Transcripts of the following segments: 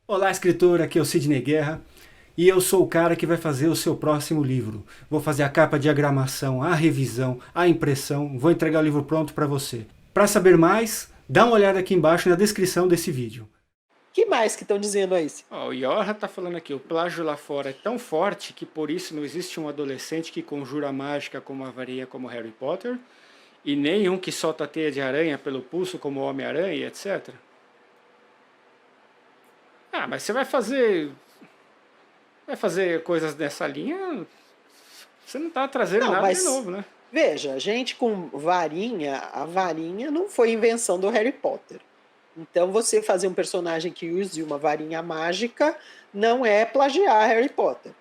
Olá, escritor, aqui é o Sidney Guerra e eu sou o cara que vai fazer o seu próximo livro. Vou fazer a capa, a diagramação, a revisão, a impressão, vou entregar o livro pronto para você. Para saber mais, dá uma olhada aqui embaixo na descrição desse vídeo. Que mais que estão dizendo aí? O Yorha está falando aqui, o plágio lá fora é tão forte que por isso não existe um adolescente que conjura mágica como a varinha como Harry Potter e nenhum que solta teia de aranha pelo pulso como o Homem-Aranha, etc. Ah, mas você vai fazer coisas dessa linha, você não está trazendo Não, nada de mas novo, né? veja, gente com varinha, a varinha não foi invenção do Harry Potter. Então você fazer um personagem que use uma varinha mágica não é plagiar Harry Potter.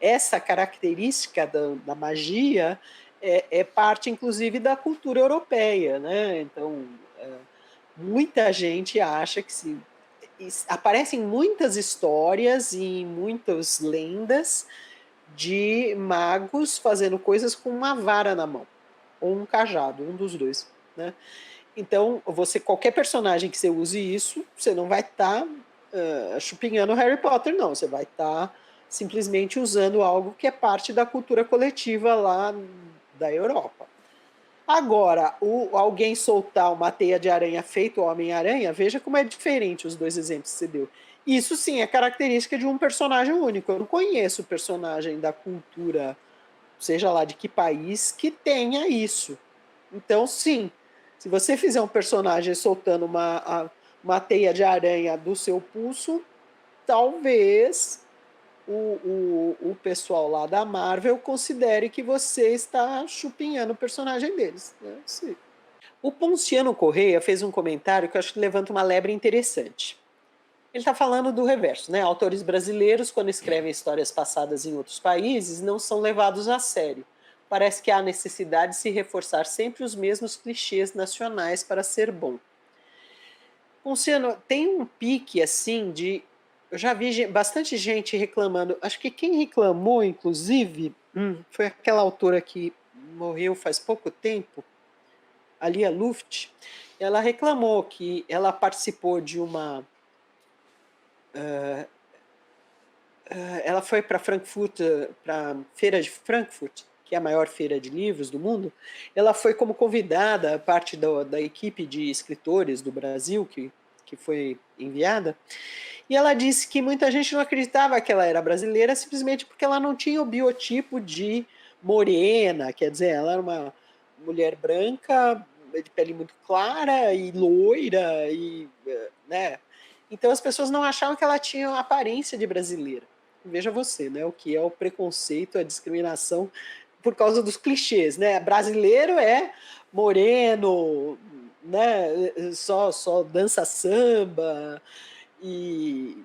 Essa característica da magia é parte, inclusive, da cultura europeia, né? Então, muita gente acha que aparecem muitas histórias e muitas lendas de magos fazendo coisas com uma vara na mão, ou um cajado, um dos dois, né? Então, qualquer personagem que você use isso, você não vai estar chupinhando Harry Potter, não. Você vai estar simplesmente usando algo que é parte da cultura coletiva lá da Europa. Agora, alguém soltar uma teia de aranha feito Homem-Aranha, veja como é diferente os dois exemplos que você deu. Isso sim é característica de um personagem único. Eu não conheço personagem da cultura, seja lá de que país, que tenha isso. Então, sim, se você fizer um personagem soltando uma teia de aranha do seu pulso, talvez o pessoal lá da Marvel considere que você está chupinhando o personagem deles, né? Sim. O Ponciano Correia fez um comentário que eu acho que levanta uma lebre interessante. Ele está falando do reverso, né? Autores brasileiros, quando escrevem histórias passadas em outros países, não são levados a sério. Parece que há necessidade de se reforçar sempre os mesmos clichês nacionais para ser bom. Ponciano, tem um pique assim de. Eu já vi bastante gente reclamando. Acho que quem reclamou, inclusive, foi aquela autora que morreu faz pouco tempo, a Lia Luft. Ela reclamou que ela participou de uma. Ela foi para Frankfurt, para a Feira de Frankfurt, que é a maior feira de livros do mundo. Ela foi como convidada, parte da equipe de escritores do Brasil que foi enviada. E ela disse que muita gente não acreditava que ela era brasileira simplesmente porque ela não tinha o biotipo de morena, quer dizer, ela era uma mulher branca, de pele muito clara e loira, né? Então as pessoas não achavam que ela tinha a aparência de brasileira. Veja você, né? O que é o preconceito, a discriminação por causa dos clichês, né? Brasileiro é moreno, né? Só dança samba e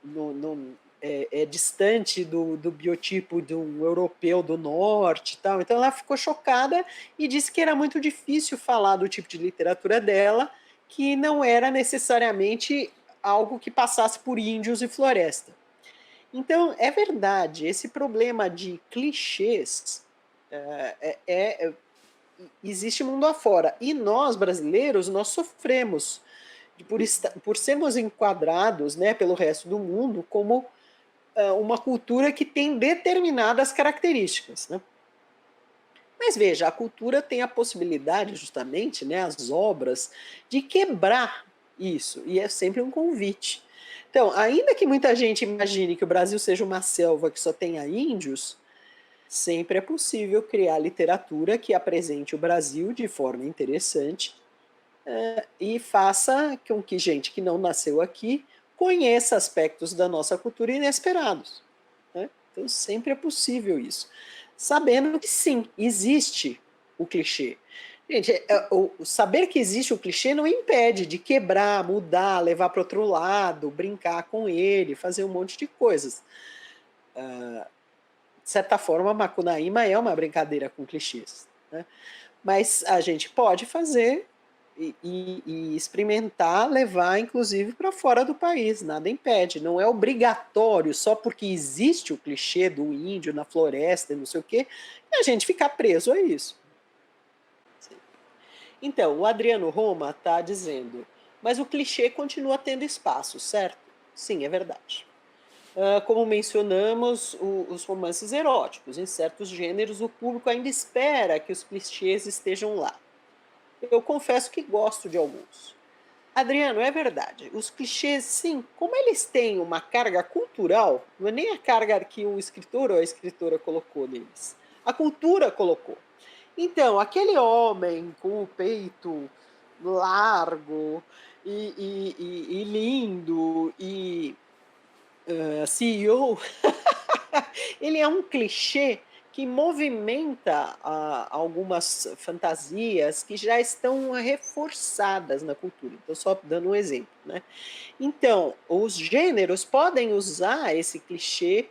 não é distante do biotipo de um europeu do norte e tal. Então ela ficou chocada e disse que era muito difícil falar do tipo de literatura dela, que não era necessariamente algo que passasse por índios e floresta. Então, é verdade, esse problema de clichês existe mundo afora. E nós, brasileiros, nós sofremos por sermos enquadrados, né, pelo resto do mundo como uma cultura que tem determinadas características, né? Mas veja, a cultura tem a possibilidade, justamente, né, as obras, de quebrar isso, e é sempre um convite. Então, ainda que muita gente imagine que o Brasil seja uma selva que só tenha índios, sempre é possível criar literatura que apresente o Brasil de forma interessante e faça com que gente que não nasceu aqui conheça aspectos da nossa cultura inesperados, né? Então, sempre é possível isso. Sabendo que sim, existe o clichê. Gente, o saber que existe o clichê não impede de quebrar, mudar, levar para outro lado, brincar com ele, fazer um monte de coisas. De certa forma, a Macunaíma é uma brincadeira com clichês, né? Mas a gente pode fazer e experimentar, levar inclusive para fora do país, nada impede. Não é obrigatório, só porque existe o clichê do índio na floresta e não sei o quê, a gente ficar preso a isso. Então, o Adriano Roma está dizendo: mas o clichê continua tendo espaço, certo? Sim, é verdade. Como mencionamos, os romances eróticos. Em certos gêneros, o público ainda espera que os clichês estejam lá. Eu confesso que gosto de alguns. Adriano, é verdade. Os clichês, sim, como eles têm uma carga cultural, não é nem a carga que o escritor ou a escritora colocou neles. A cultura colocou. Então, aquele homem com o peito largo e lindo e CEO, ele é um clichê que movimenta algumas fantasias que já estão reforçadas na cultura. Então, só dando um exemplo, né? Então, os gêneros podem usar esse clichê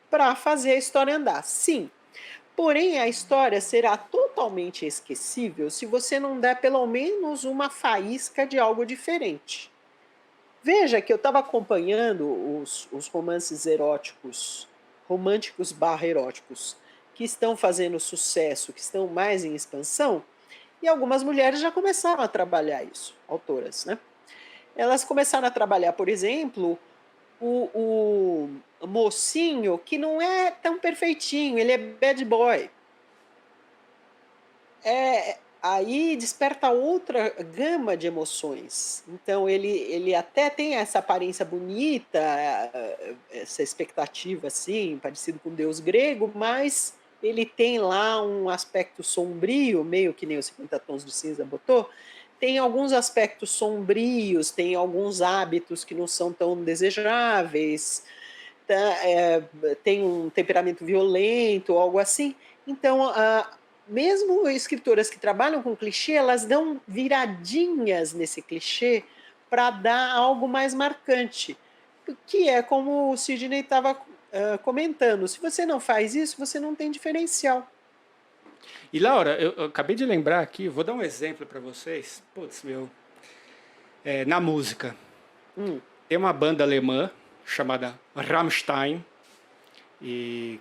para fazer a história andar. Sim, porém, a história será totalmente esquecível se você não der pelo menos uma faísca de algo diferente. Veja que eu estava acompanhando os romances eróticos, românticos barra eróticos, que estão fazendo sucesso, que estão mais em expansão, e algumas mulheres já começaram a trabalhar isso, autoras, né? Elas começaram a trabalhar, por exemplo, o mocinho que não é tão perfeitinho, ele é bad boy. Aí desperta outra gama de emoções. Então ele até tem essa aparência bonita, essa expectativa assim, parecido com o deus grego, mas ele tem lá um aspecto sombrio, meio que nem os 50 tons de cinza botou, tem alguns aspectos sombrios, tem alguns hábitos que não são tão desejáveis, tá, tem um temperamento violento, algo assim. Então, mesmo escritoras que trabalham com clichê, elas dão viradinhas nesse clichê para dar algo mais marcante, que é como o Sidney estava comentando. Se você não faz isso, você não tem diferencial. E Laura, eu acabei de lembrar aqui, vou dar um exemplo para vocês. Putz, na música. Hum, Tem uma banda alemã chamada Rammstein, e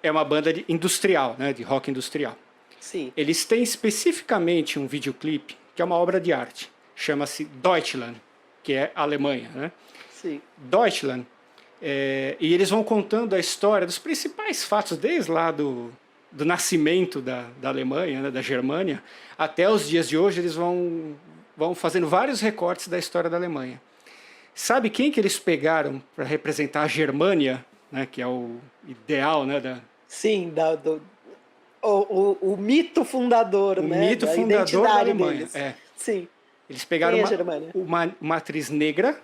é uma banda industrial, né, de rock industrial. sim, Eles têm especificamente um videoclipe que é uma obra de arte, chama-se Deutschland, que é a Alemanha, né? sim. Deutschland, e eles vão contando a história dos principais fatos, desde lá do nascimento da Alemanha, né, da Germânia, até os dias de hoje. Eles vão fazendo vários recortes da história da Alemanha. Sabe quem que eles pegaram para representar a Germânia, né, que é o ideal, né, Sim, o mito fundador, o né? mito Da fundador da identidade Alemanha? deles. Sim. Eles pegaram Quem é a Germânia? uma atriz negra,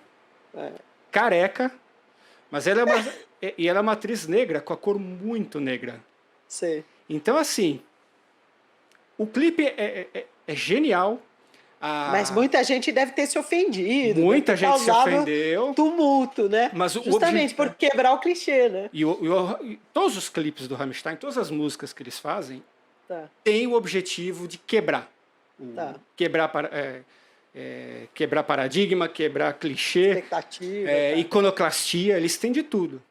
É, careca, mas ela é uma atriz negra com a cor muito negra. sei. Então, assim, o clipe é genial. Mas muita gente deve ter se ofendido, deve Muita ter gente se causado ofendeu, tumulto, né? mas o Justamente por quebrar o clichê, né? e todos os clipes do Rammstein, todas as músicas que eles fazem, Tá, têm o objetivo de quebrar. tá. Quebrar paradigma, quebrar clichê, Expectativa, tá. iconoclastia, eles têm de tudo.